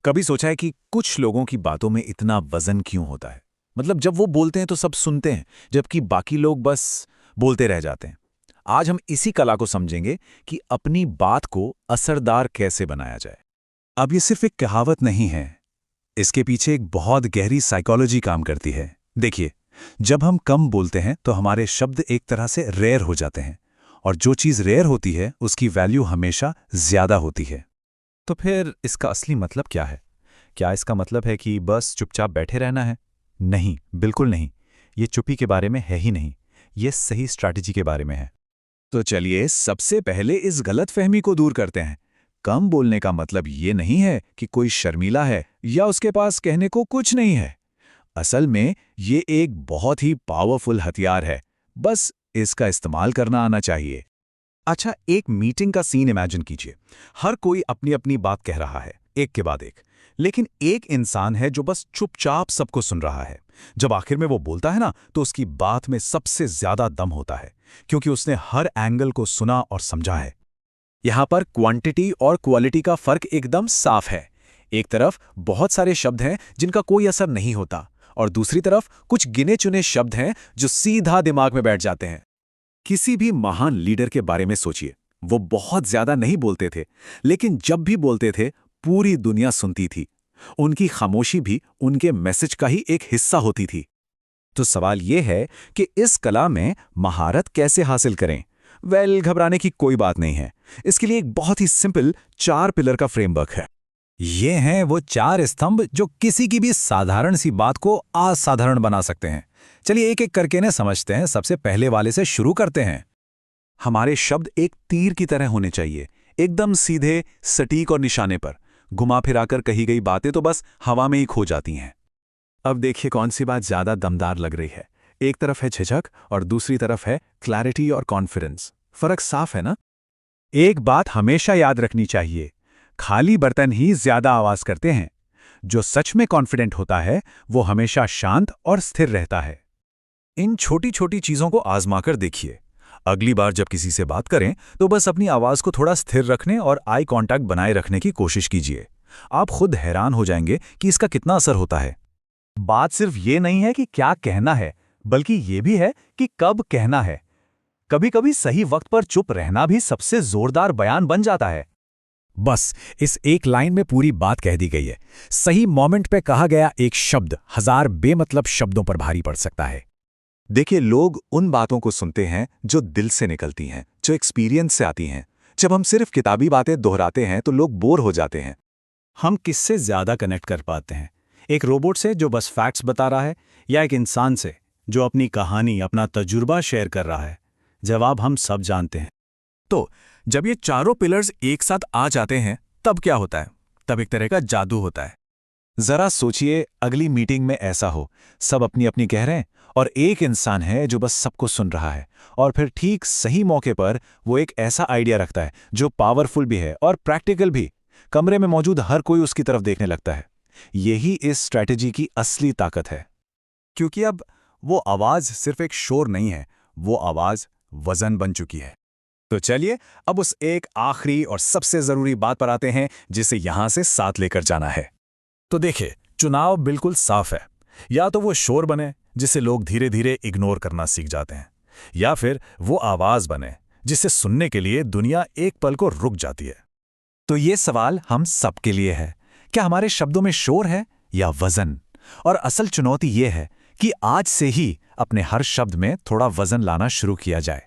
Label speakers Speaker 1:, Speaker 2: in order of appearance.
Speaker 1: कभी सोचा है कि कुछ लोगों की बातों में इतना वजन क्यों होता है? मतलब जब वो बोलते हैं तो सब सुनते हैं, जबकि बाकी लोग बस बोलते रह जाते हैं। आज हम इसी कला को समझेंगे कि अपनी बात को असरदार कैसे बनाया जाए। अब ये सिर्फ एक कहावत नहीं है, इसके पीछे एक बहुत गहरी साइकोलॉजी काम करती है। देखिए, जब हम कम बोलते हैं तो हमारे शब्द एक तरह से रेयर हो जाते हैं, और जो चीज़ रेयर होती है उसकी वैल्यू हमेशा ज्यादा होती है।
Speaker 2: तो फिर इसका असली मतलब क्या है? क्या इसका मतलब है कि बस चुपचाप बैठे रहना है? नहीं, बिल्कुल नहीं। ये चुप्पी के बारे में है ही नहीं। ये सही स्ट्रैटेजी के बारे में है।
Speaker 1: तो चलिए सबसे पहले इस गलतफहमी को दूर करते हैं। कम बोलने का मतलब ये नहीं है कि कोई शर्मीला है या उसके पास कहने को कुछ नहीं है। असल में ये एक बहुत ही पावरफुल हथियार है, बस इसका इस्तेमाल करना आना चाहिए।
Speaker 2: अच्छा, एक मीटिंग का सीन इमेजिन कीजिए। हर कोई अपनी अपनी बात कह रहा है, एक के बाद एक। लेकिन एक इंसान है जो बस चुपचाप सबको सुन रहा है। जब आखिर में वो बोलता है ना, तो उसकी बात में सबसे ज्यादा दम होता है, क्योंकि उसने हर एंगल को सुना और समझा है। यहाँ पर क्वांटिटी और क्वालिटी का फर्क एकदम साफ है। एक तरफ बहुत सारे शब्द हैं जिनका कोई असर नहीं होता, और दूसरी तरफ कुछ गिने चुने शब्द हैं जो सीधा दिमाग में बैठ जाते हैं। किसी भी महान लीडर के बारे में सोचिए। वो बहुत ज्यादा नहीं बोलते थे, लेकिन जब भी बोलते थे पूरी दुनिया सुनती थी। उनकी खामोशी भी उनके मैसेज का ही एक हिस्सा होती थी। तो सवाल यह है कि इस कला में महारत कैसे हासिल करें? घबराने की कोई बात नहीं है। इसके लिए एक बहुत ही सिंपल 4 पिलर का फ्रेमवर्क है। ये हैं वो 4 स्तंभ जो किसी की भी साधारण सी बात को असाधारण बना सकते हैं। चलिए एक एक करके ने समझते हैं। सबसे पहले वाले से शुरू करते हैं। हमारे शब्द एक तीर की तरह होने चाहिए, एकदम सीधे, सटीक और निशाने पर। घुमा फिराकर कही गई बातें तो बस हवा में ही खो जाती हैं। अब देखिए कौन सी बात ज्यादा दमदार लग रही है। एक तरफ है झिझक और दूसरी तरफ है क्लैरिटी और कॉन्फिडेंस। फर्क साफ है ना? एक बात हमेशा याद रखनी चाहिए, खाली बर्तन ही ज्यादा आवाज करते हैं। जो सच में कॉन्फिडेंट होता है वो हमेशा शांत और स्थिर रहता है। इन छोटी छोटी चीजों को आजमाकर देखिए। अगली बार जब किसी से बात करें तो बस अपनी आवाज को थोड़ा स्थिर रखने और आई कांटेक्ट बनाए रखने की कोशिश कीजिए। आप खुद हैरान हो जाएंगे कि इसका कितना असर होता है। बात सिर्फ ये नहीं है कि क्या कहना है, बल्कि ये भी है कि कब कहना है। कभी कभी सही वक्त पर चुप रहना भी सबसे जोरदार बयान बन जाता है। बस इस एक लाइन में पूरी बात कह दी गई है। सही मोमेंट पे कहा गया एक शब्द 1000 बेमतलब शब्दों पर भारी पड़ सकता है। देखिए, लोग उन बातों को सुनते हैं जो दिल से निकलती हैं, जो एक्सपीरियंस से आती हैं। जब हम सिर्फ किताबी बातें दोहराते हैं तो लोग बोर हो जाते हैं। हम किससे ज्यादा कनेक्ट कर पाते हैं? एक रोबोट से जो बस फैक्ट्स बता रहा है, या एक इंसान से जो अपनी कहानी, अपना तजुर्बा शेयर कर रहा है? जवाब हम सब जानते हैं। तो जब ये चारों पिलर्स एक साथ आ जाते हैं तब क्या होता है? तब एक तरह का जादू होता है। जरा सोचिए, अगली मीटिंग में ऐसा हो, सब अपनी अपनी कह रहे हैं और एक इंसान है जो बस सबको सुन रहा है, और फिर ठीक सही मौके पर वो एक ऐसा आइडिया रखता है जो पावरफुल भी है और प्रैक्टिकल भी। कमरे में मौजूद हर कोई उसकी तरफ देखने लगता है। यही इस स्ट्रैटेजी की असली ताकत है। क्योंकि अब वो आवाज सिर्फ एक शोर नहीं है, वो आवाज वजन बन चुकी है। तो चलिए अब उस एक आखिरी और सबसे जरूरी बात पर आते हैं जिसे यहां से साथ लेकर जाना है। तो देखिए, चुनाव बिल्कुल साफ है। या तो वो शोर बने जिसे लोग धीरे धीरे इग्नोर करना सीख जाते हैं, या फिर वो आवाज बने जिसे सुनने के लिए दुनिया एक पल को रुक जाती है। तो ये सवाल हम सबके लिए है, क्या हमारे शब्दों में शोर है या वजन? और असल चुनौती ये है कि आज से ही अपने हर शब्द में थोड़ा वजन लाना शुरू किया जाए।